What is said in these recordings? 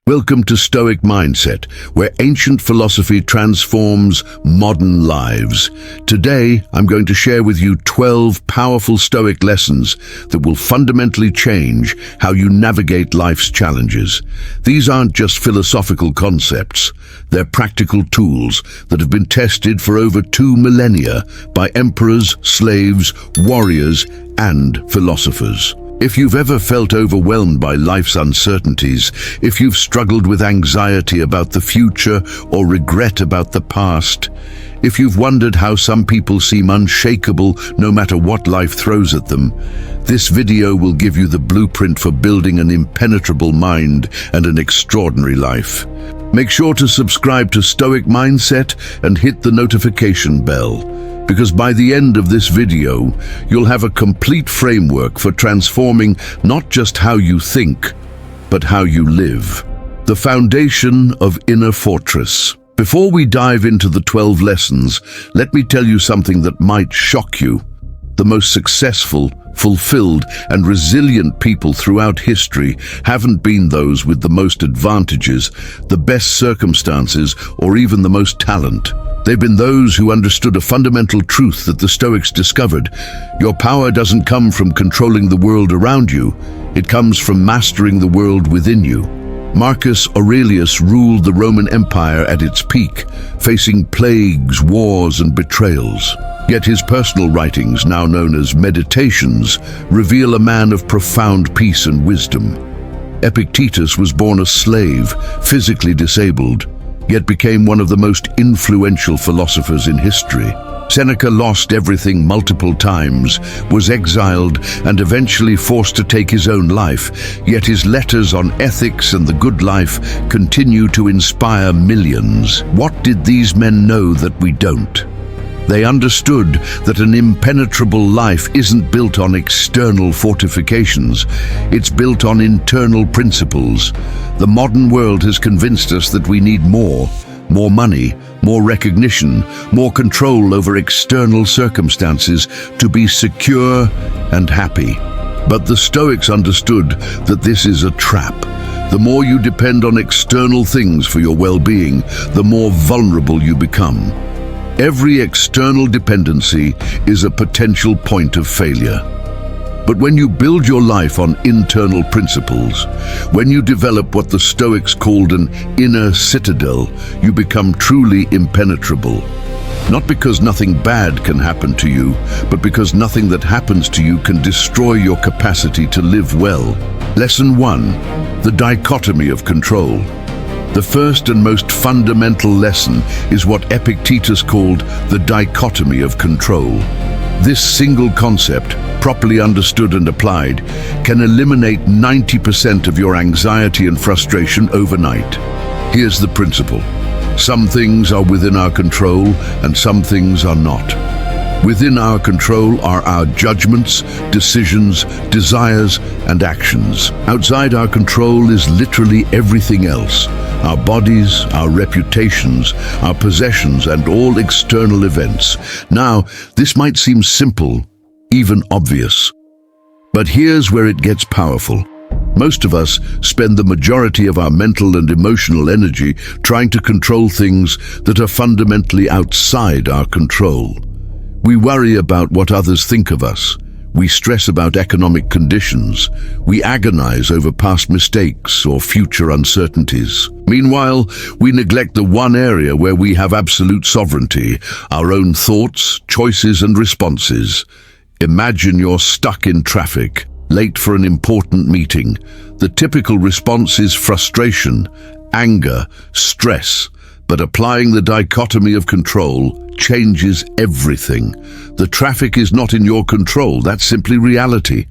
Welcome to Stoic Mindset, where ancient philosophy transforms modern lives. Today, I'm going to share with you 12 powerful Stoic lessons that will fundamentally change how you navigate life's challenges. These aren't just philosophical concepts. They're practical tools that have been tested for over 2 millennia by emperors, slaves, warriors, and philosophers. If you've ever felt overwhelmed by life's uncertainties, if you've struggled with anxiety about the future or regret about the past, if you've wondered how some people seem unshakable no matter what life throws at them, this video will give you the blueprint for building an impenetrable mind and an extraordinary life. Make sure to subscribe to Stoic Mindset and hit the notification bell, because by the end of this video, you'll have a complete framework for transforming not just how you think, but how you live. The foundation of inner fortress. Before we dive into the 12 lessons, let me tell you something that might shock you. The most successful, fulfilled, and resilient people throughout history haven't been those with the most advantages, the best circumstances, or even the most talent. They've been those who understood a fundamental truth that the Stoics discovered. Your power doesn't come from controlling the world around you. It comes from mastering the world within you. Marcus Aurelius ruled the Roman Empire at its peak, facing plagues, wars, and betrayals. Yet his personal writings, now known as Meditations, reveal a man of profound peace and wisdom. Epictetus was born a slave, physically disabled, yet became one of the most influential philosophers in history. Seneca lost everything multiple times, was exiled, and eventually forced to take his own life, yet his letters on ethics and the good life continue to inspire millions. What did these men know that we don't? They understood that an impenetrable life isn't built on external fortifications. It's built on internal principles. The modern world has convinced us that we need more money, more recognition, more control over external circumstances to be secure and happy. But the Stoics understood that this is a trap. The more you depend on external things for your well-being, the more vulnerable you become. Every external dependency is a potential point of failure. But when you build your life on internal principles, when you develop what the Stoics called an inner citadel, you become truly impenetrable. Not because nothing bad can happen to you, but because nothing that happens to you can destroy your capacity to live well. Lesson 1. The dichotomy of control. The first and most fundamental lesson is what Epictetus called the dichotomy of control. This single concept, properly understood and applied, can eliminate 90% of your anxiety and frustration overnight. Here's the principle. Some things are within our control and some things are not. Within our control are our judgments, decisions, desires, and actions. Outside our control is literally everything else. Our bodies, our reputations, our possessions, and all external events. Now, this might seem simple, even obvious. But here's where it gets powerful. Most of us spend the majority of our mental and emotional energy trying to control things that are fundamentally outside our control. We worry about what others think of us. We stress about economic conditions. We agonize over past mistakes or future uncertainties. Meanwhile, we neglect the one area where we have absolute sovereignty, our own thoughts, choices, and responses. Imagine you're stuck in traffic, late for an important meeting. The typical response is frustration, anger, stress. But applying the dichotomy of control changes everything. The traffic is not in your control, that's simply reality.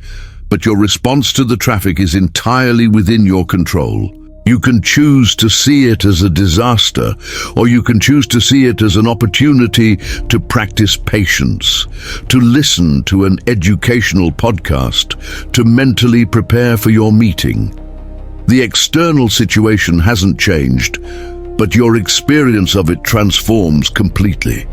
But your response to the traffic is entirely within your control. You can choose to see it as a disaster, or you can choose to see it as an opportunity to practice patience, to listen to an educational podcast, to mentally prepare for your meeting. The external situation hasn't changed, but your experience of it transforms completely.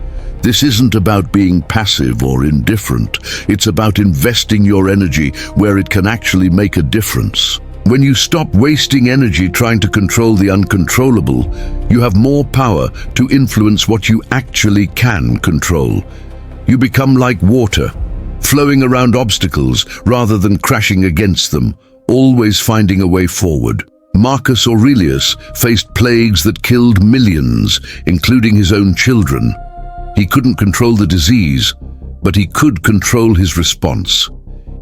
This isn't about being passive or indifferent. It's about investing your energy where it can actually make a difference. When you stop wasting energy trying to control the uncontrollable, you have more power to influence what you actually can control. You become like water, flowing around obstacles rather than crashing against them, always finding a way forward. Marcus Aurelius faced plagues that killed millions, including his own children. He couldn't control the disease, but he could control his response.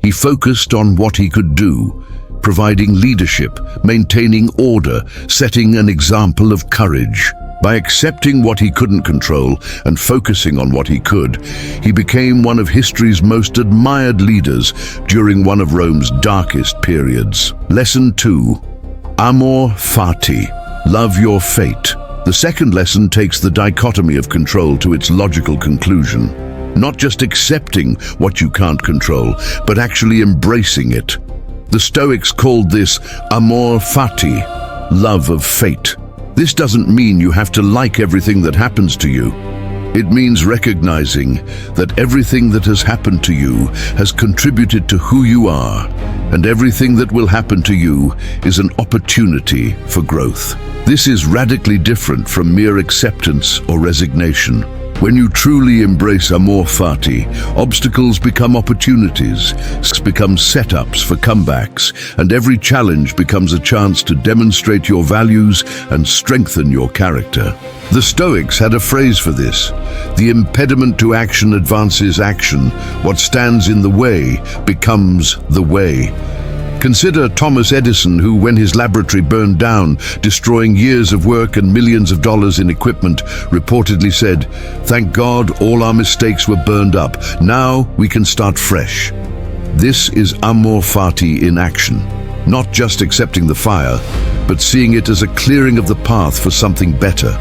He focused on what he could do, providing leadership, maintaining order, setting an example of courage. By accepting what he couldn't control and focusing on what he could, he became one of history's most admired leaders during one of Rome's darkest periods. Lesson 2. Amor fati. Love your fate. The second lesson takes the dichotomy of control to its logical conclusion. Not just accepting what you can't control, but actually embracing it. The Stoics called this amor fati, love of fate. This doesn't mean you have to like everything that happens to you. It means recognizing that everything that has happened to you has contributed to who you are, and everything that will happen to you is an opportunity for growth. This is radically different from mere acceptance or resignation. When you truly embrace amor fati, obstacles become opportunities, become setups for comebacks, and every challenge becomes a chance to demonstrate your values and strengthen your character. The Stoics had a phrase for this: the impediment to action advances action. What stands in the way becomes the way. Consider Thomas Edison, who, when his laboratory burned down, destroying years of work and millions of dollars in equipment, reportedly said, "Thank God all our mistakes were burned up. Now we can start fresh." This is amor fati in action. Not just accepting the fire, but seeing it as a clearing of the path for something better.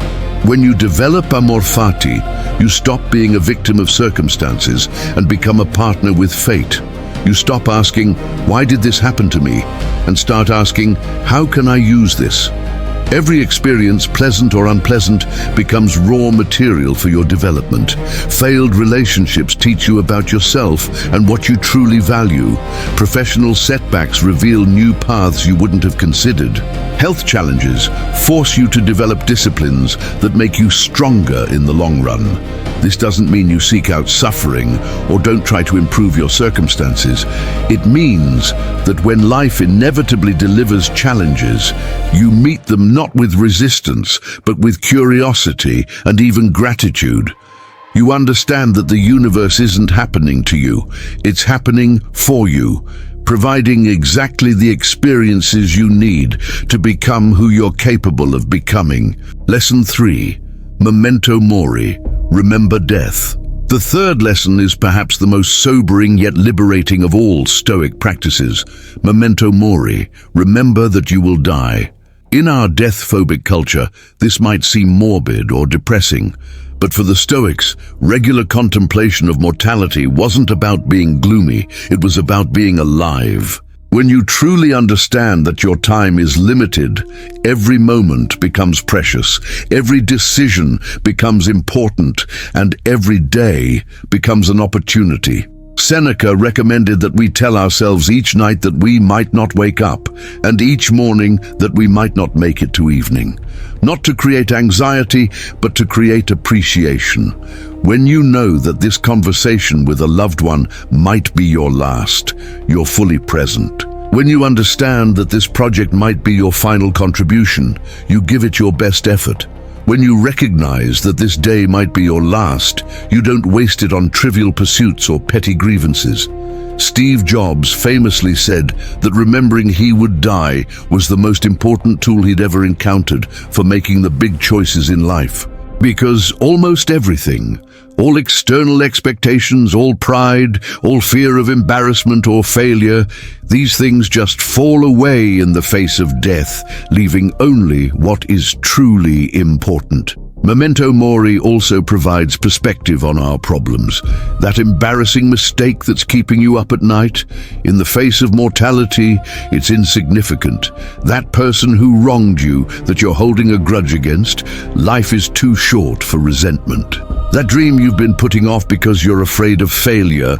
When you develop amor fati, you stop being a victim of circumstances and become a partner with fate. You stop asking, "Why did this happen to me?" and start asking, "How can I use this?" Every experience, pleasant or unpleasant, becomes raw material for your development. Failed relationships teach you about yourself and what you truly value. Professional setbacks reveal new paths you wouldn't have considered. Health challenges force you to develop disciplines that make you stronger in the long run. This doesn't mean you seek out suffering or don't try to improve your circumstances. It means that when life inevitably delivers challenges, you meet them not with resistance, but with curiosity and even gratitude. You understand that the universe isn't happening to you, it's happening for you, providing exactly the experiences you need to become who you're capable of becoming. Lesson 3. Memento mori. Remember death. The third lesson is perhaps the most sobering yet liberating of all Stoic practices. Memento mori. Remember that you will die. In our death-phobic culture, this might seem morbid or depressing, but for the Stoics, regular contemplation of mortality wasn't about being gloomy, it was about being alive. When you truly understand that your time is limited, every moment becomes precious, every decision becomes important, and every day becomes an opportunity. Seneca recommended that we tell ourselves each night that we might not wake up, and each morning that we might not make it to evening. Not to create anxiety, but to create appreciation. When you know that this conversation with a loved one might be your last, you're fully present. When you understand that this project might be your final contribution, you give it your best effort. When you recognize that this day might be your last, you don't waste it on trivial pursuits or petty grievances. Steve Jobs famously said that remembering he would die was the most important tool he'd ever encountered for making the big choices in life. Because almost everything, all external expectations, all pride, all fear of embarrassment or failure, these things just fall away in the face of death, leaving only what is truly important. Memento mori also provides perspective on our problems. That embarrassing mistake that's keeping you up at night, in the face of mortality, it's insignificant. That person who wronged you, that you're holding a grudge against, life is too short for resentment. That dream you've been putting off because you're afraid of failure,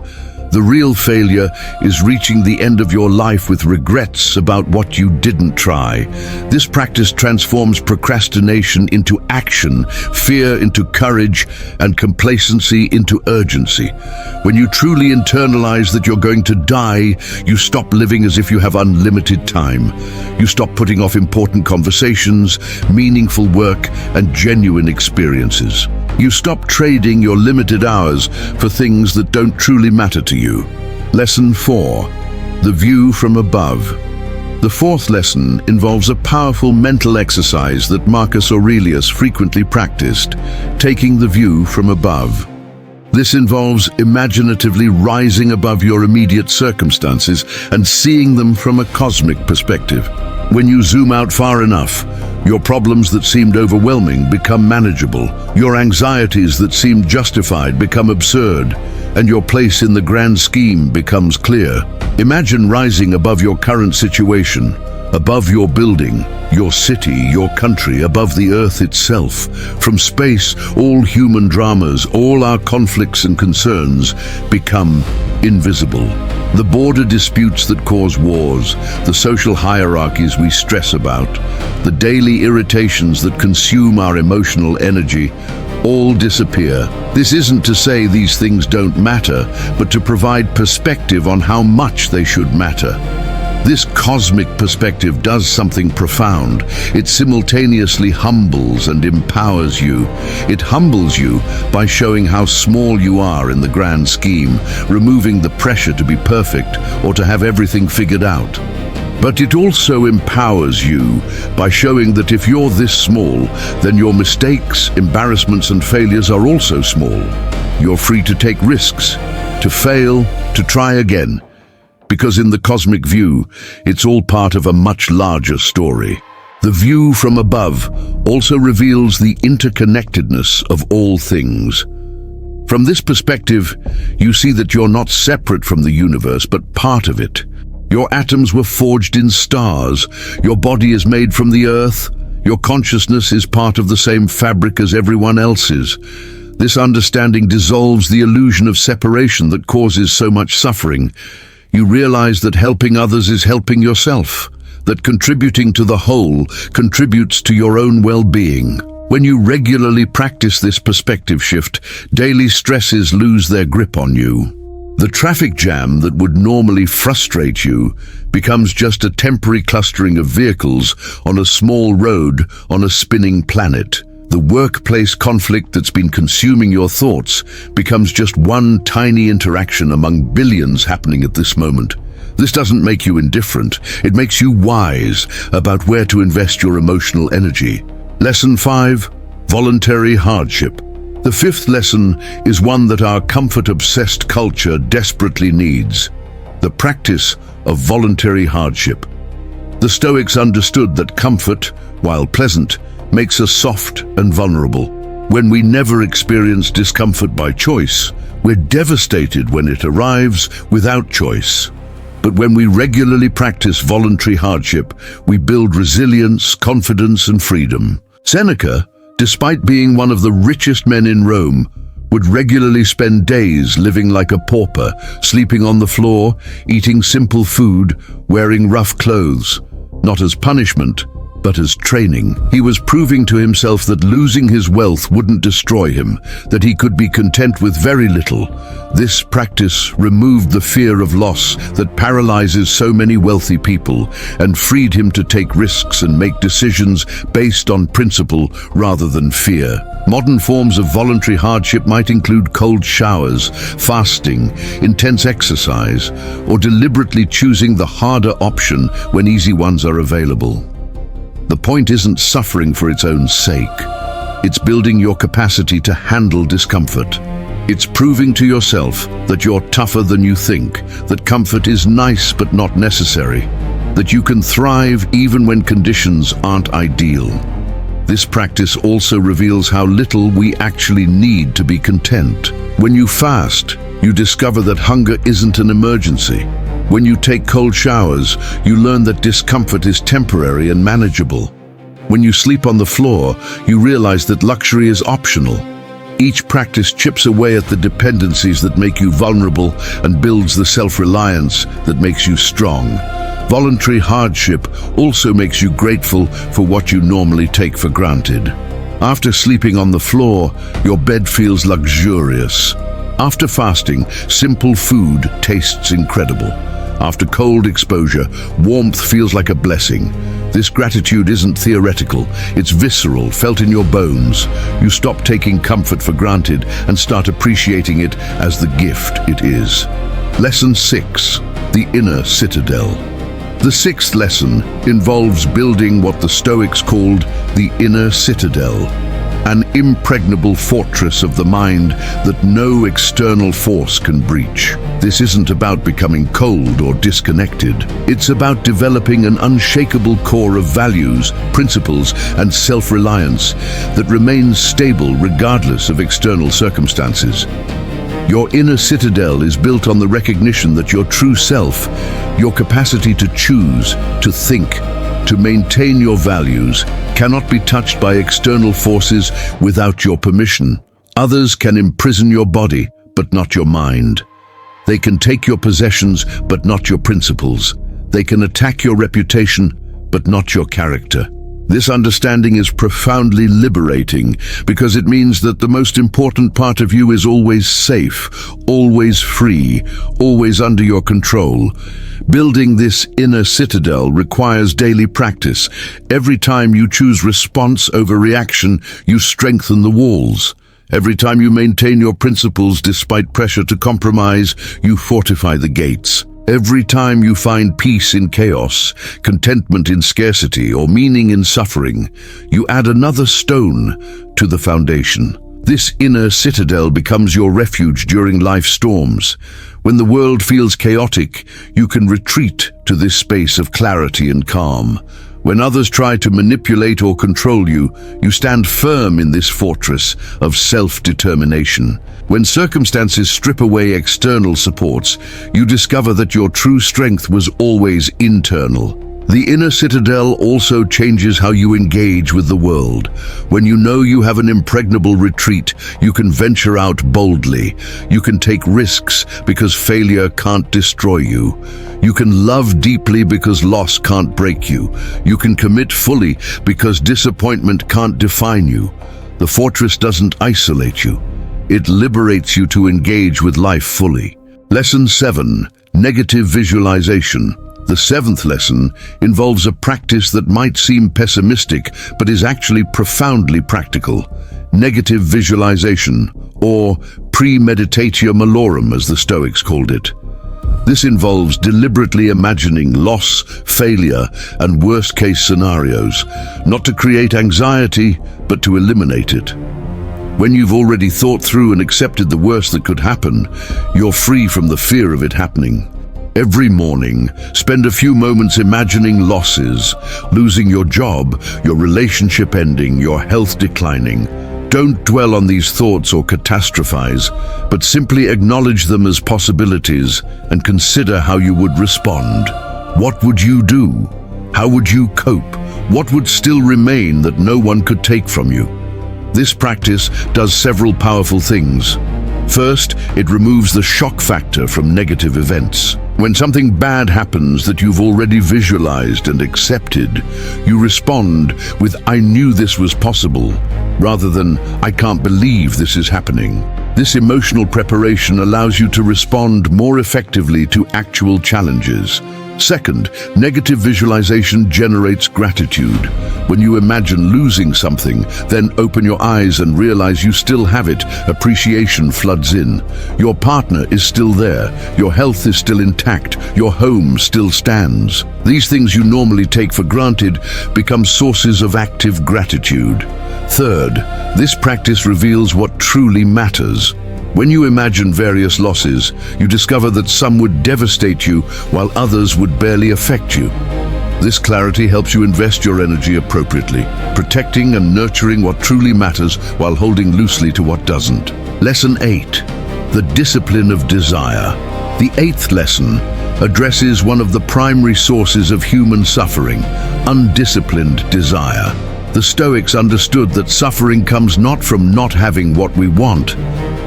The real failure is reaching the end of your life with regrets about what you didn't try. This practice transforms procrastination into action, fear into courage, and complacency into urgency. When you truly internalize that you're going to die, you stop living as if you have unlimited time. You stop putting off important conversations, meaningful work, and genuine experiences. You stop trading your limited hours for things that don't truly matter to you. Lesson 4. The view from above. The fourth lesson involves a powerful mental exercise that Marcus Aurelius frequently practiced, taking the view from above. This involves imaginatively rising above your immediate circumstances and seeing them from a cosmic perspective. When you zoom out far enough, your problems that seemed overwhelming become manageable, your anxieties that seemed justified become absurd, and your place in the grand scheme becomes clear. Imagine rising above your current situation, above your building, your city, your country, above the earth itself. From space, all human dramas, all our conflicts and concerns become invisible. The border disputes that cause wars, the social hierarchies we stress about, the daily irritations that consume our emotional energy, all disappear. This isn't to say these things don't matter, but to provide perspective on how much they should matter. This cosmic perspective does something profound. It simultaneously humbles and empowers you. It humbles you by showing how small you are in the grand scheme, removing the pressure to be perfect or to have everything figured out. But it also empowers you by showing that if you're this small, then your mistakes, embarrassments, and failures are also small. You're free to take risks, to fail, to try again. Because in the cosmic view, it's all part of a much larger story. The view from above also reveals the interconnectedness of all things. From this perspective, you see that you're not separate from the universe, but part of it. Your atoms were forged in stars. Your body is made from the earth. Your consciousness is part of the same fabric as everyone else's. This understanding dissolves the illusion of separation that causes so much suffering. You realize that helping others is helping yourself, that contributing to the whole contributes to your own well-being. When you regularly practice this perspective shift, daily stresses lose their grip on you. The traffic jam that would normally frustrate you becomes just a temporary clustering of vehicles on a small road on a spinning planet. The workplace conflict that's been consuming your thoughts becomes just one tiny interaction among billions happening at this moment. This doesn't make you indifferent. It makes you wise about where to invest your emotional energy. Lesson 5. Voluntary hardship. The fifth lesson is one that our comfort-obsessed culture desperately needs: the practice of voluntary hardship. The Stoics understood that comfort, while pleasant, makes us soft and vulnerable. When we never experience discomfort by choice, we're devastated when it arrives without choice. But when we regularly practice voluntary hardship, we build resilience, confidence, and freedom. Seneca, despite being one of the richest men in Rome, would regularly spend days living like a pauper, sleeping on the floor, eating simple food, wearing rough clothes, not as punishment, but as training. He was proving to himself that losing his wealth wouldn't destroy him, that he could be content with very little. This practice removed the fear of loss that paralyzes so many wealthy people and freed him to take risks and make decisions based on principle rather than fear. Modern forms of voluntary hardship might include cold showers, fasting, intense exercise, or deliberately choosing the harder option when easy ones are available. The point isn't suffering for its own sake. It's building your capacity to handle discomfort. It's proving to yourself that you're tougher than you think, that comfort is nice but not necessary, that you can thrive even when conditions aren't ideal. This practice also reveals how little we actually need to be content. When you fast, you discover that hunger isn't an emergency. When you take cold showers, you learn that discomfort is temporary and manageable. When you sleep on the floor, you realize that luxury is optional. Each practice chips away at the dependencies that make you vulnerable and builds the self-reliance that makes you strong. Voluntary hardship also makes you grateful for what you normally take for granted. After sleeping on the floor, your bed feels luxurious. After fasting, simple food tastes incredible. After cold exposure, warmth feels like a blessing. This gratitude isn't theoretical, it's visceral, felt in your bones. You stop taking comfort for granted and start appreciating it as the gift it is. Lesson 6. The Inner Citadel. The sixth lesson involves building what the Stoics called the inner citadel, an impregnable fortress of the mind that no external force can breach. This isn't about becoming cold or disconnected. It's about developing an unshakable core of values, principles, and self-reliance that remains stable regardless of external circumstances. Your inner citadel is built on the recognition that your true self, your capacity to choose, to think, to maintain your values, cannot be touched by external forces without your permission. Others can imprison your body, but not your mind. They can take your possessions, but not your principles. They can attack your reputation, but not your character. This understanding is profoundly liberating because it means that the most important part of you is always safe, always free, always under your control. Building this inner citadel requires daily practice. Every time you choose response over reaction, you strengthen the walls. Every time you maintain your principles despite pressure to compromise, you fortify the gates. Every time you find peace in chaos, contentment in scarcity, or meaning in suffering, you add another stone to the foundation. This inner citadel becomes your refuge during life's storms. When the world feels chaotic, you can retreat to this space of clarity and calm. When others try to manipulate or control you, you stand firm in this fortress of self-determination. When circumstances strip away external supports, you discover that your true strength was always internal. The inner citadel also changes how you engage with the world. When you know you have an impregnable retreat, you can venture out boldly. You can take risks because failure can't destroy you. You can love deeply because loss can't break you. You can commit fully because disappointment can't define you. The fortress doesn't isolate you. It liberates you to engage with life fully. Lesson 7. Negative visualization. The seventh lesson involves a practice that might seem pessimistic, but is actually profoundly practical. Negative visualization, or premeditatio malorum as the Stoics called it. This involves deliberately imagining loss, failure, and worst-case scenarios, not to create anxiety, but to eliminate it. When you've already thought through and accepted the worst that could happen, you're free from the fear of it happening. Every morning, spend a few moments imagining losses, losing your job, your relationship ending, your health declining. Don't dwell on these thoughts or catastrophize, but simply acknowledge them as possibilities and consider how you would respond. What would you do? How would you cope? What would still remain that no one could take from you? This practice does several powerful things. First, it removes the shock factor from negative events. When something bad happens that you've already visualized and accepted, you respond with "I knew this was possible," rather than "I can't believe this is happening." This emotional preparation allows you to respond more effectively to actual challenges. Second, negative visualization generates gratitude. When you imagine losing something, then open your eyes and realize you still have it, appreciation floods in. Your partner is still there, your health is still intact, your home still stands. These things you normally take for granted become sources of active gratitude. Third, this practice reveals what truly matters. When you imagine various losses, you discover that some would devastate you while others would barely affect you. This clarity helps you invest your energy appropriately, protecting and nurturing what truly matters while holding loosely to what doesn't. Lesson 8. The discipline of desire. The eighth lesson addresses one of the primary sources of human suffering, undisciplined desire. The Stoics understood that suffering comes not from not having what we want,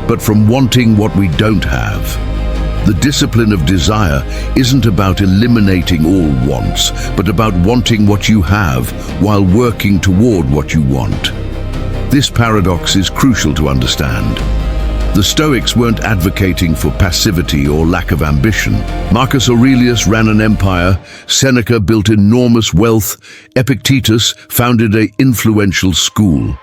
but from wanting what we don't have. The discipline of desire isn't about eliminating all wants, but about wanting what you have while working toward what you want. This paradox is crucial to understand. The Stoics weren't advocating for passivity or lack of ambition. Marcus Aurelius ran an empire, Seneca built enormous wealth, Epictetus founded an influential school.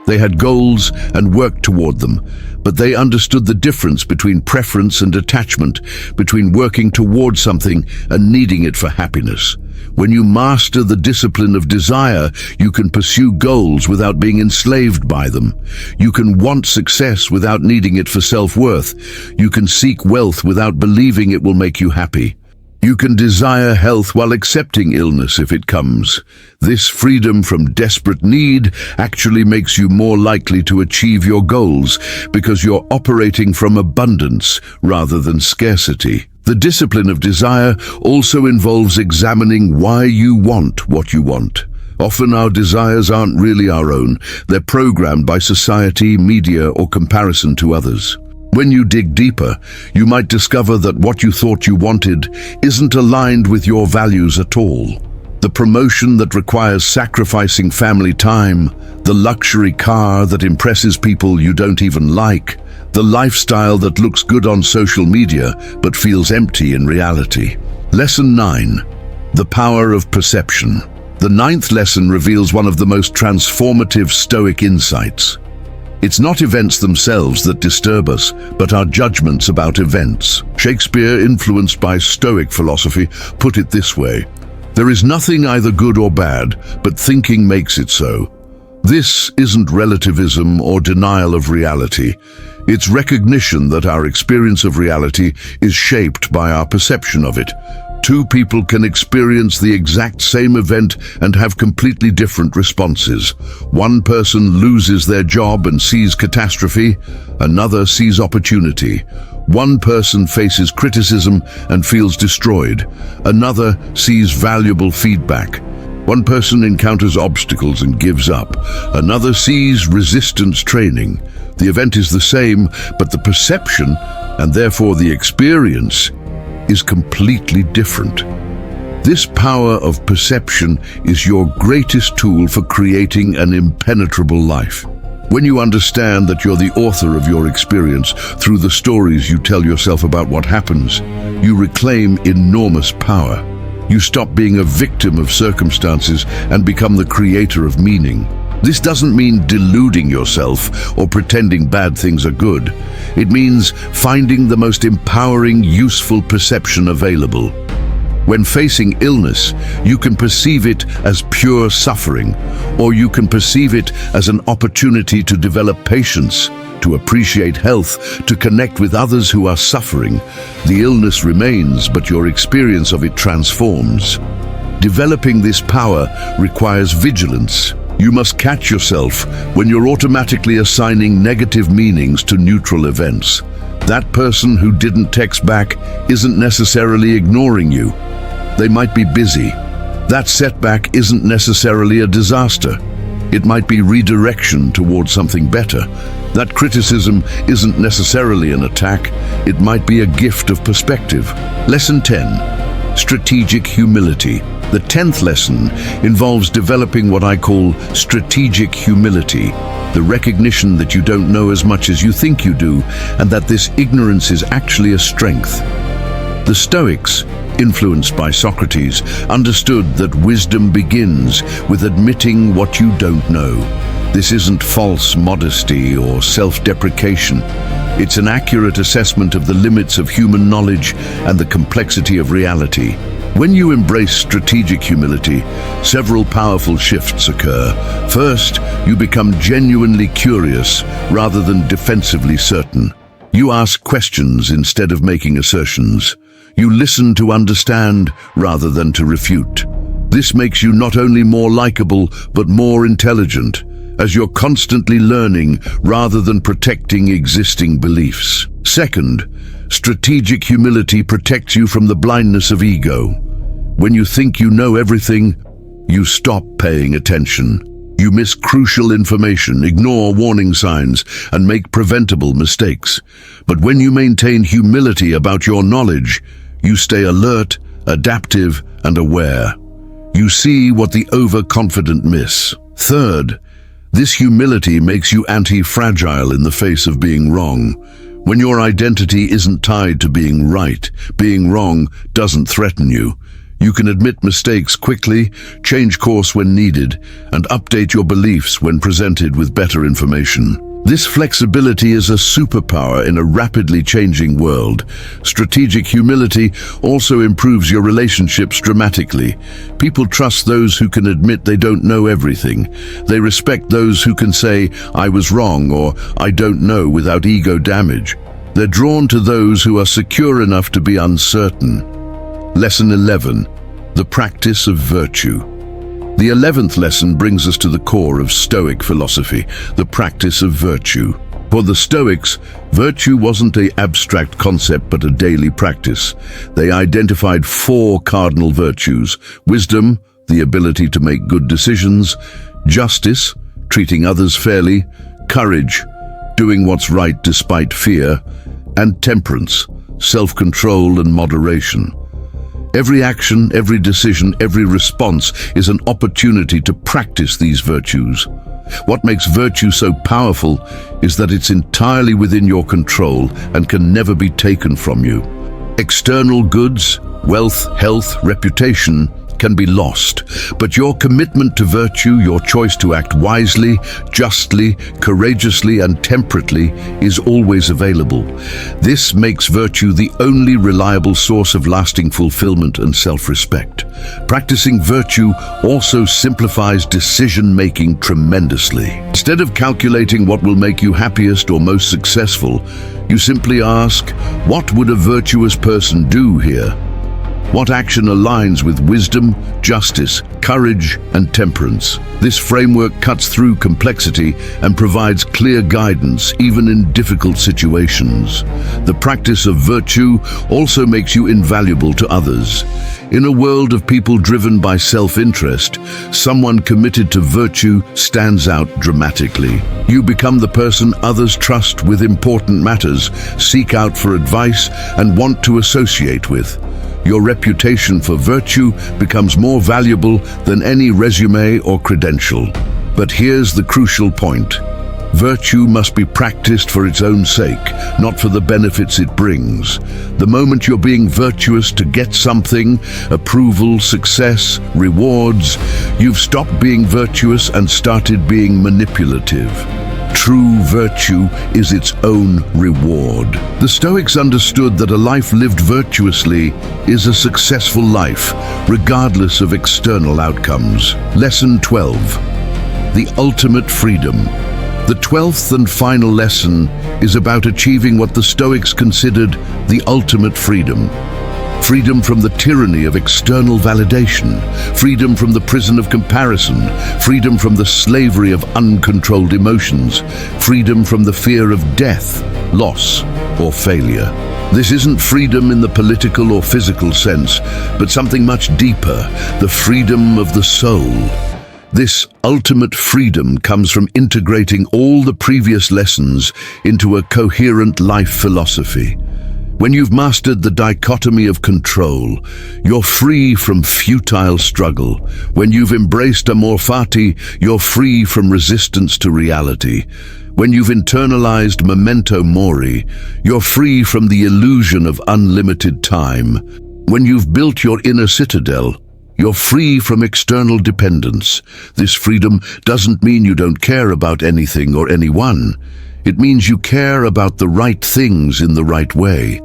They had goals and worked toward them, but they understood the difference between preference and attachment, between working toward something and needing it for happiness. When you master the discipline of desire, you can pursue goals without being enslaved by them. You can want success without needing it for self-worth. You can seek wealth without believing it will make you happy. You can desire health while accepting illness if it comes. This freedom from desperate need actually makes you more likely to achieve your goals because you're operating from abundance rather than scarcity. The discipline of desire also involves examining why you want what you want. Often our desires aren't really our own. They're programmed by society, media, or comparison to others. When you dig deeper, you might discover that what you thought you wanted isn't aligned with your values at all. The promotion that requires sacrificing family time, the luxury car that impresses people you don't even like, the lifestyle that looks good on social media but feels empty in reality. Lesson 9. The power of perception. The 9th lesson reveals one of the most transformative Stoic insights. It's not events themselves that disturb us, but our judgments about events. Shakespeare, influenced by Stoic philosophy, put it this way: "There is nothing either good or bad, but thinking makes it so." This isn't relativism or denial of reality. It's recognition that our experience of reality is shaped by our perception of it. Two people can experience the exact same event and have completely different responses. One person loses their job and sees catastrophe, another sees opportunity. One person faces criticism and feels destroyed, another sees valuable feedback. One person encounters obstacles and gives up, another sees resistance training. The event is the same, but the perception, and therefore the experience, is completely different. This power of perception is your greatest tool for creating an impenetrable life. When you understand that you're the author of your experience through the stories you tell yourself about what happens, you reclaim enormous power. You stop being a victim of circumstances and become the creator of meaning. This doesn't mean deluding yourself or pretending bad things are good. It means finding the most empowering, useful perception available. When facing illness, you can perceive it as pure suffering, or you can perceive it as an opportunity to develop patience, to appreciate health, to connect with others who are suffering. The illness remains, but your experience of it transforms. Developing this power requires vigilance. You must catch yourself when you're automatically assigning negative meanings to neutral events. That person who didn't text back isn't necessarily ignoring you. They might be busy. That setback isn't necessarily a disaster. It might be redirection towards something better. That criticism isn't necessarily an attack. It might be a gift of perspective. Lesson 10. Strategic humility. The 10th lesson involves developing what I call strategic humility, the recognition that you don't know as much as you think you do, and that this ignorance is actually a strength. The Stoics, influenced by Socrates, understood that wisdom begins with admitting what you don't know. This isn't false modesty or self-deprecation. It's an accurate assessment of the limits of human knowledge and the complexity of reality. When you embrace strategic humility, several powerful shifts occur. First, you become genuinely curious rather than defensively certain. You ask questions instead of making assertions. You listen to understand rather than to refute. This makes you not only more likable, but more intelligent, as you're constantly learning rather than protecting existing beliefs. Second, strategic humility protects you from the blindness of ego. When you think you know everything, you stop paying attention. You miss crucial information, ignore warning signs, and make preventable mistakes. But when you maintain humility about your knowledge, you stay alert, adaptive, and aware. You see what the overconfident miss. Third, this humility makes you anti-fragile in the face of being wrong. When your identity isn't tied to being right, being wrong doesn't threaten you. You can admit mistakes quickly, change course when needed, and update your beliefs when presented with better information. This flexibility is a superpower in a rapidly changing world. Strategic humility also improves your relationships dramatically. People trust those who can admit they don't know everything. They respect those who can say, "I was wrong," or "I don't know," without ego damage. They're drawn to those who are secure enough to be uncertain. Lesson 11. The practice of virtue. The 11th lesson brings us to the core of Stoic philosophy, the practice of virtue. For the Stoics, virtue wasn't an abstract concept but a daily practice. They identified 4 cardinal virtues: wisdom, the ability to make good decisions; justice, treating others fairly; courage, doing what's right despite fear; and temperance, self-control and moderation. Every action, every decision, every response is an opportunity to practice these virtues. What makes virtue so powerful is that it's entirely within your control and can never be taken from you. External goods, wealth, health, reputation can be lost, but your commitment to virtue, your choice to act wisely, justly, courageously, and temperately is always available. This makes virtue the only reliable source of lasting fulfillment and self-respect. Practicing virtue also simplifies decision-making tremendously. Instead of calculating what will make you happiest or most successful, you simply ask, what would a virtuous person do here? What action aligns with wisdom, justice, courage, and temperance? This framework cuts through complexity and provides clear guidance even in difficult situations. The practice of virtue also makes you invaluable to others. In a world of people driven by self-interest, someone committed to virtue stands out dramatically. You become the person others trust with important matters, seek out for advice, and want to associate with. Your reputation for virtue becomes more valuable than any resume or credential. But here's the crucial point. Virtue must be practiced for its own sake, not for the benefits it brings. The moment you're being virtuous to get something, approval, success, rewards, you've stopped being virtuous and started being manipulative. True virtue is its own reward. The Stoics understood that a life lived virtuously is a successful life, regardless of external outcomes. Lesson 12. The ultimate freedom. The 12th and final lesson is about achieving what the Stoics considered the ultimate freedom. Freedom from the tyranny of external validation, freedom from the prison of comparison, freedom from the slavery of uncontrolled emotions, freedom from the fear of death, loss, or failure. This isn't freedom in the political or physical sense, but something much deeper, the freedom of the soul. This ultimate freedom comes from integrating all the previous lessons into a coherent life philosophy. When you've mastered the dichotomy of control, you're free from futile struggle. When you've embraced amor fati, you're free from resistance to reality. When you've internalized memento mori, you're free from the illusion of unlimited time. When you've built your inner citadel, you're free from external dependence. This freedom doesn't mean you don't care about anything or anyone. It means you care about the right things in the right way.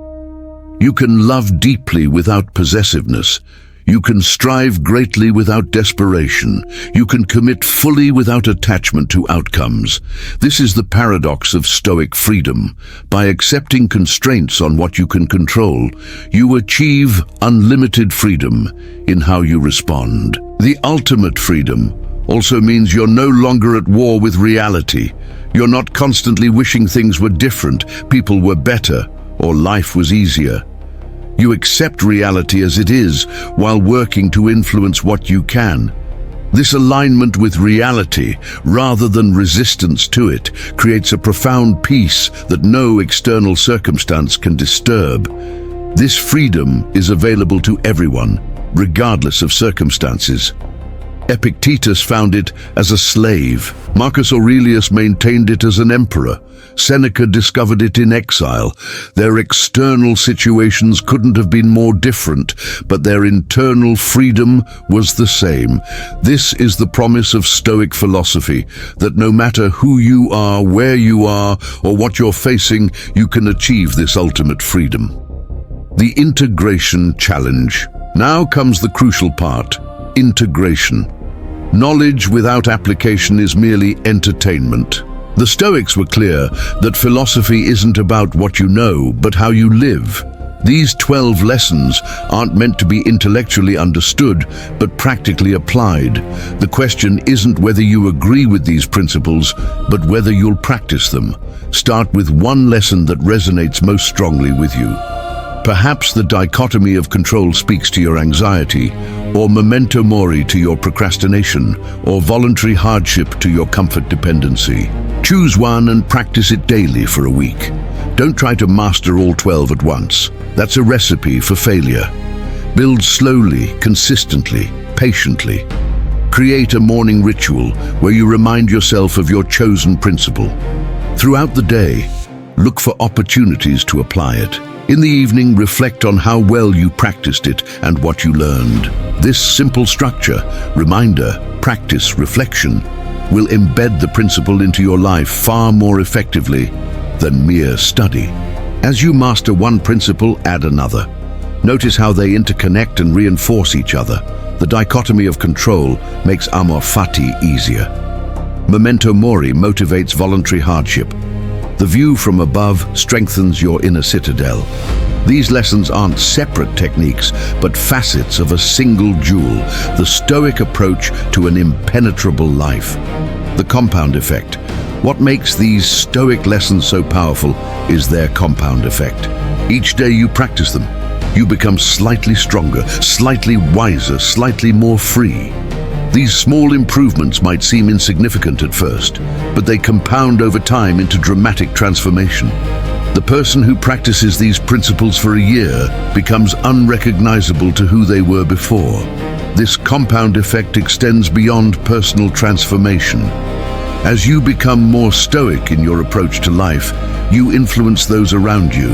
You can love deeply without possessiveness. You can strive greatly without desperation. You can commit fully without attachment to outcomes. This is the paradox of Stoic freedom. By accepting constraints on what you can control, you achieve unlimited freedom in how you respond. The ultimate freedom also means you're no longer at war with reality. You're not constantly wishing things were different, people were better, or life was easier. You accept reality as it is while working to influence what you can. This alignment with reality, rather than resistance to it, creates a profound peace that no external circumstance can disturb. This freedom is available to everyone, regardless of circumstances. Epictetus found it as a slave. Marcus Aurelius maintained it as an emperor. Seneca discovered it in exile. Their external situations couldn't have been more different, but their internal freedom was the same. This is the promise of Stoic philosophy, that no matter who you are, where you are, or what you're facing, you can achieve this ultimate freedom. The integration challenge. Now comes the crucial part: integration. Knowledge without application is merely entertainment. The Stoics were clear that philosophy isn't about what you know, but how you live. These 12 lessons aren't meant to be intellectually understood, but practically applied. The question isn't whether you agree with these principles, but whether you'll practice them. Start with one lesson that resonates most strongly with you. Perhaps the dichotomy of control speaks to your anxiety, or memento mori to your procrastination, or voluntary hardship to your comfort dependency. Choose one and practice it daily for a week. Don't try to master all 12 at once. That's a recipe for failure. Build slowly, consistently, patiently. Create a morning ritual where you remind yourself of your chosen principle. Throughout the day, look for opportunities to apply it. In the evening, reflect on how well you practiced it and what you learned. This simple structure, reminder, practice, reflection, will embed the principle into your life far more effectively than mere study. As you master one principle, add another. Notice how they interconnect and reinforce each other. The dichotomy of control makes amor fati easier. Memento mori motivates voluntary hardship. The view from above strengthens your inner citadel. These lessons aren't separate techniques, but facets of a single jewel, the Stoic approach to an impenetrable life. The compound effect. What makes these Stoic lessons so powerful is their compound effect. Each day you practice them, you become slightly stronger, slightly wiser, slightly more free. These small improvements might seem insignificant at first, but they compound over time into dramatic transformation. The person who practices these principles for a year becomes unrecognizable to who they were before. This compound effect extends beyond personal transformation. As you become more stoic in your approach to life, you influence those around you.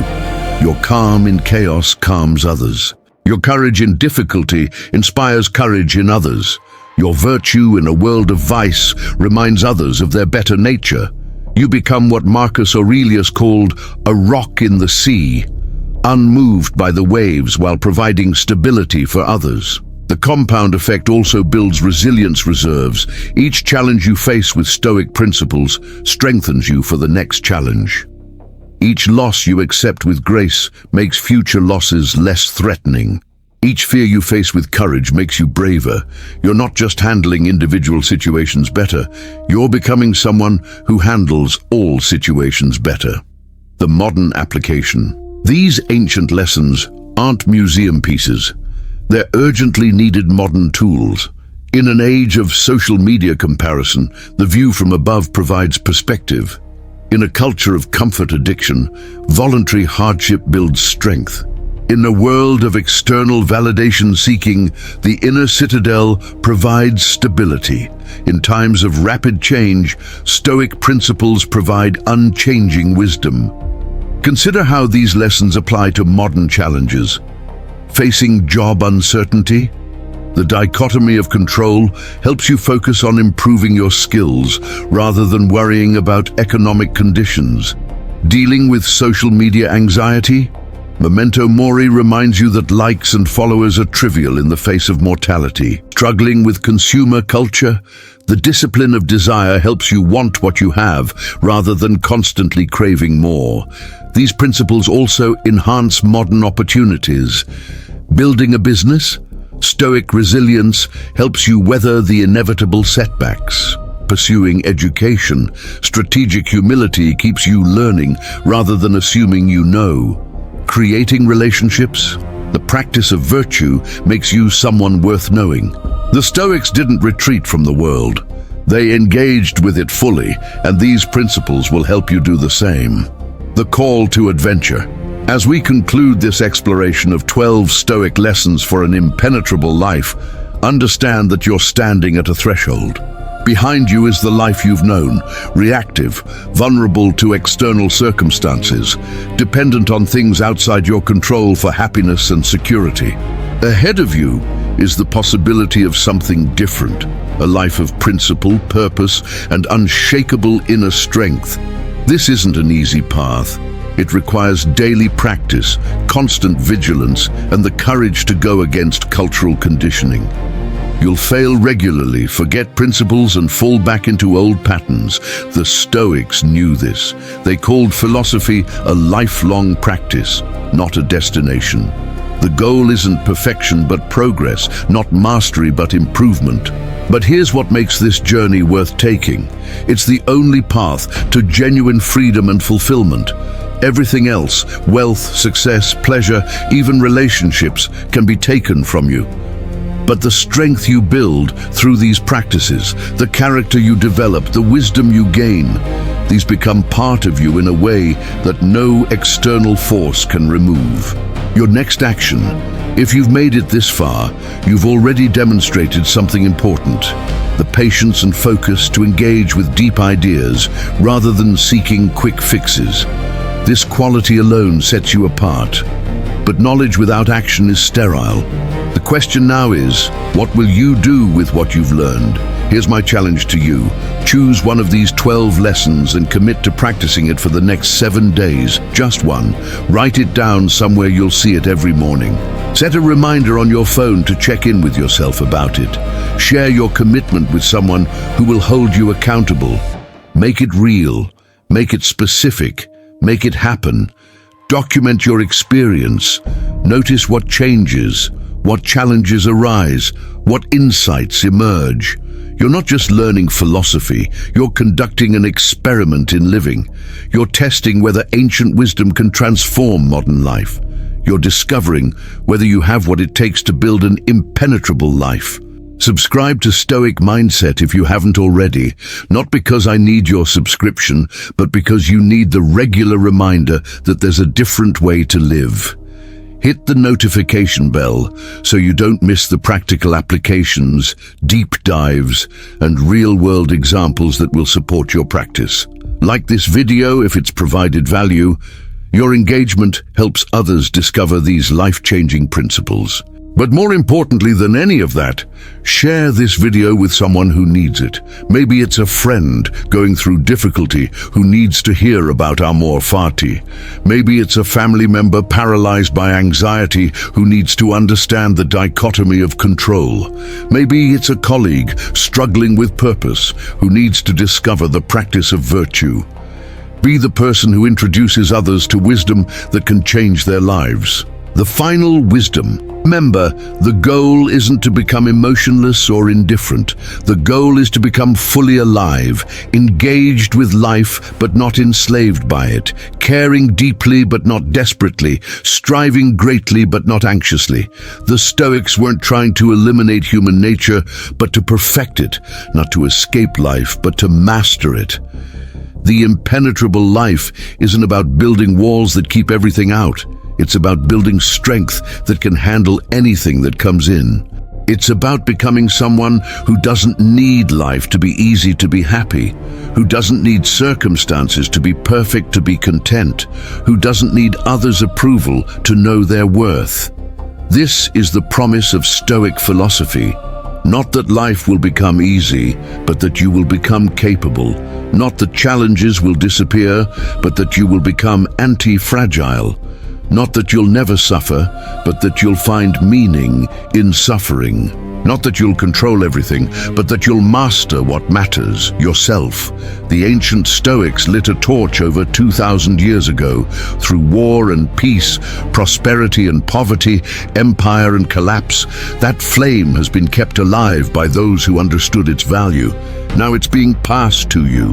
Your calm in chaos calms others. Your courage in difficulty inspires courage in others. Your virtue in a world of vice reminds others of their better nature. You become what Marcus Aurelius called a rock in the sea, unmoved by the waves while providing stability for others. The compound effect also builds resilience reserves. Each challenge you face with Stoic principles strengthens you for the next challenge. Each loss you accept with grace makes future losses less threatening. Each fear you face with courage makes you braver. You're not just handling individual situations better, you're becoming someone who handles all situations better. The modern application. These ancient lessons aren't museum pieces. They're urgently needed modern tools. In an age of social media comparison, the view from above provides perspective. In a culture of comfort addiction, voluntary hardship builds strength. In a world of external validation seeking, the inner citadel provides stability. In times of rapid change, Stoic principles provide unchanging wisdom. Consider how these lessons apply to modern challenges. Facing job uncertainty? The dichotomy of control helps you focus on improving your skills rather than worrying about economic conditions. Dealing with social media anxiety? Memento mori reminds you that likes and followers are trivial in the face of mortality. Struggling with consumer culture? The discipline of desire helps you want what you have rather than constantly craving more. These principles also enhance modern opportunities. Building a business? Stoic resilience helps you weather the inevitable setbacks. Pursuing education? Strategic humility keeps you learning rather than assuming you know. Creating relationships? The practice of virtue makes you someone worth knowing. The Stoics didn't retreat from the world. They engaged with it fully, and these principles will help you do the same. The call to adventure. As we conclude this exploration of 12 Stoic lessons for an impenetrable life, understand that you're standing at a threshold. Behind you is the life you've known, reactive, vulnerable to external circumstances, dependent on things outside your control for happiness and security. Ahead of you is the possibility of something different, a life of principle, purpose, and unshakable inner strength. This isn't an easy path. It requires daily practice, constant vigilance, and the courage to go against cultural conditioning. You'll fail regularly, forget principles, and fall back into old patterns. The Stoics knew this. They called philosophy a lifelong practice, not a destination. The goal isn't perfection but progress, not mastery but improvement. But here's what makes this journey worth taking. It's the only path to genuine freedom and fulfillment. Everything else, wealth, success, pleasure, even relationships, can be taken from you. But the strength you build through these practices, the character you develop, the wisdom you gain, these become part of you in a way that no external force can remove. Your next action, if you've made it this far, you've already demonstrated something important. The patience and focus to engage with deep ideas rather than seeking quick fixes. This quality alone sets you apart. But knowledge without action is sterile. The question now is, what will you do with what you've learned? Here's my challenge to you. Choose one of these 12 lessons and commit to practicing it for the next 7 days. Just one. Write it down somewhere you'll see it every morning. Set a reminder on your phone to check in with yourself about it. Share your commitment with someone who will hold you accountable. Make it real. Make it specific. Make it happen. Document your experience. Notice what changes, what challenges arise, what insights emerge. You're not just learning philosophy, you're conducting an experiment in living. You're testing whether ancient wisdom can transform modern life. You're discovering whether you have what it takes to build an impenetrable life. Subscribe to Stoic Mindset if you haven't already, not because I need your subscription, but because you need the regular reminder that there's a different way to live. Hit the notification bell so you don't miss the practical applications, deep dives, and real-world examples that will support your practice. Like this video if it's provided value. Your engagement helps others discover these life-changing principles. But more importantly than any of that, share this video with someone who needs it. Maybe it's a friend going through difficulty who needs to hear about amor fati. Maybe it's a family member paralyzed by anxiety who needs to understand the dichotomy of control. Maybe it's a colleague struggling with purpose who needs to discover the practice of virtue. Be the person who introduces others to wisdom that can change their lives. The final wisdom. Remember, the goal isn't to become emotionless or indifferent. The goal is to become fully alive, engaged with life but not enslaved by it, caring deeply but not desperately, striving greatly but not anxiously. The Stoics weren't trying to eliminate human nature, but to perfect it, not to escape life, but to master it. The impenetrable life isn't about building walls that keep everything out. It's about building strength that can handle anything that comes in. It's about becoming someone who doesn't need life to be easy to be happy, who doesn't need circumstances to be perfect to be content, who doesn't need others' approval to know their worth. This is the promise of Stoic philosophy. Not that life will become easy, but that you will become capable. Not that challenges will disappear, but that you will become anti-fragile. Not that you'll never suffer, but that you'll find meaning in suffering. Not that you'll control everything, but that you'll master what matters, yourself. The ancient Stoics lit a torch over 2,000 years ago. Through war and peace, prosperity and poverty, empire and collapse, that flame has been kept alive by those who understood its value. Now it's being passed to you.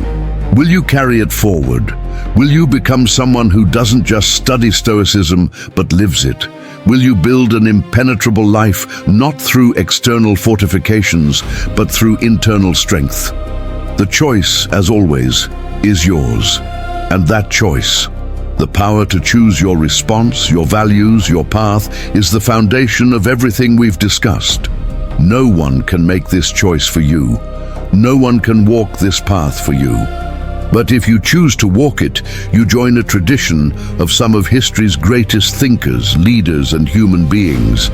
Will you carry it forward? Will you become someone who doesn't just study Stoicism, but lives it? Will you build an impenetrable life not through external fortifications, but through internal strength? The choice, as always, is yours. And that choice, the power to choose your response, your values, your path, is the foundation of everything we've discussed. No one can make this choice for you. No one can walk this path for you. But if you choose to walk it, you join a tradition of some of history's greatest thinkers, leaders, and human beings.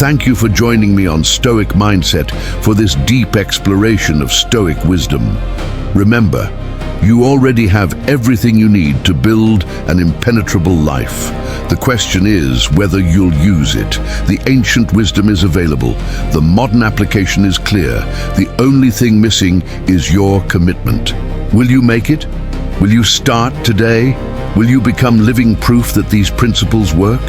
Thank you for joining me on Stoic Mindset for this deep exploration of Stoic wisdom. Remember, you already have everything you need to build an impenetrable life. The question is whether you'll use it. The ancient wisdom is available. The modern application is clear. The only thing missing is your commitment. Will you make it? Will you start today? Will you become living proof that these principles work?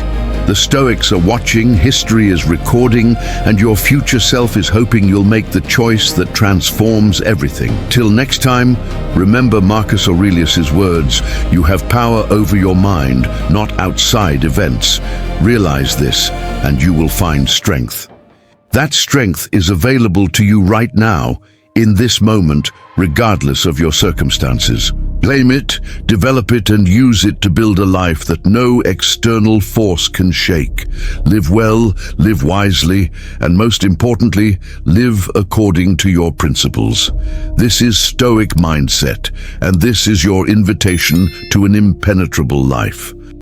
The Stoics are watching, history is recording, and your future self is hoping you'll make the choice that transforms everything. Till next time, remember Marcus Aurelius's words, you have power over your mind, not outside events. Realize this, and you will find strength. That strength is available to you right now, in this moment, regardless of your circumstances. Claim it, develop it, and use it to build a life that no external force can shake. Live well, live wisely, and most importantly, live according to your principles. This is Stoic Mindset, and this is your invitation to an impenetrable life.